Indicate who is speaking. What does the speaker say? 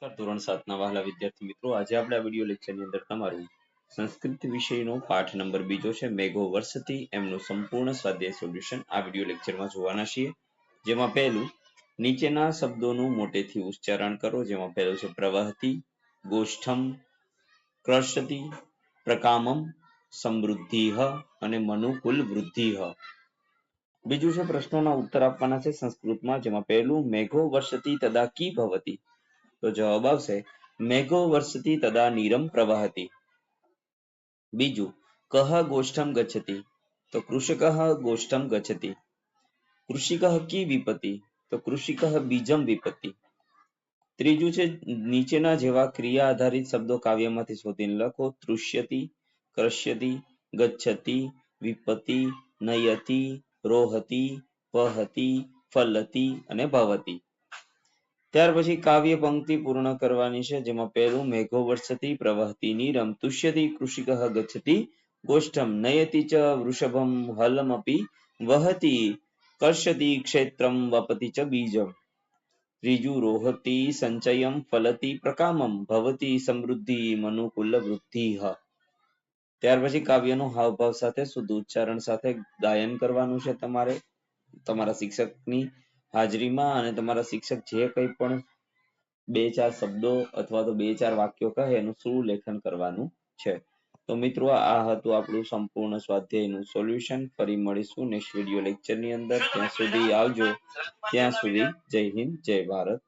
Speaker 1: નમસ્કાર ધોરણ 7 ના વહાલા વિદ્યાર્થી મિત્રો, આજે આપણે આ વિડિયો લેક્ચરની અંદર તમારું સંસ્કૃત વિષયનો પાઠ નંબર 2 છે મેઘો વર્ષતી એમનું સંપૂર્ણ સ્વાધ્યાય સોલ્યુશન આ વિડિયો લેક્ચરમાં જોવાના છીએ. જેમાં પહેલું નીચેના શબ્દોનું મોટેથી ઉચ્ચારણ કરો. જેમાં પહેલું છે પ્રવહતી, ગોષ્ઠમ, કર્ષતિ, પ્રકામમ, સમૃદ્ધિહ અને મનુકુલ વૃદ્ધિહ. બીજું છે પ્રશ્નોના ઉત્તર આપવાના છે સંસ્કૃતમાં. જેમાં પહેલું મેઘો વર્ષતી તદા કી ભવતી. તો જવાબ આવશે મેઘો વર્ષતી તદા નીરમ પ્રવહતિ. બીજું કહ ગોષ્ઠમ ગચ્છતિ. તો કૃષકઃ ગોષ્ઠમ ગચ્છતિ. કૃષિકઃ કી વિપત્તિ. તો કૃષિકઃ બીજમ વિપત્તિ. ત્રીજું છે નીચેના જેવા ક્રિયા આધારિત શબ્દો કાવ્યમાંથી શોધીને લખો. તૃષ્યતિ, કર્ષ્યતિ, ગચ્છતિ, વિપત્તિ, નયતિ, રોહતિ, વહતિ, ફલતિ અને ભવતિ. ત્યાર પછી કાવ્ય પંક્તિ પૂર્ણ કરવાની છે. જેમાં પહેલું મેઘો વર્ષતી પ્રવહતી નીરમ તુષ્યતિ કૃષિકઃ ગચ્છતિ ગોષ્ઠમ નયતિ ચ વૃષભમ હલમપી વહતિ કર્ષતિ ક્ષેત્રમ વપતિ ચ બીજમ. ત્રીજું રોહતી સંચયમ ફલતી પ્રકામમ ભવતી સમૃદ્ધિ મનુકુલ વૃદ્ધિઃ. ત્યાર પછી કાવ્યનો હાવભાવ સાથે શુદ્ધ ઉચ્ચારણ સાથે ગાયન કરવાનું છે તમારે તમારા શિક્ષકની હાજરીમાં. અને તમારા શિક્ષક જે કંઈ પણ 2-4 શબ્દો અથવા તો 2-4 વાક્યો કહે એનું શું લેખન કરવાનું છે. તો મિત્રો આ હતું આપણું સંપૂર્ણ સ્વાધ્યાયનું સોલ્યુશન. ફરી મળીશું નેક્સ્ટ વિડિયો લેક્ચરની અંદર. ત્યાં સુધી આવજો. ત્યાં સુધી જય હિન્દ, જય ભારત.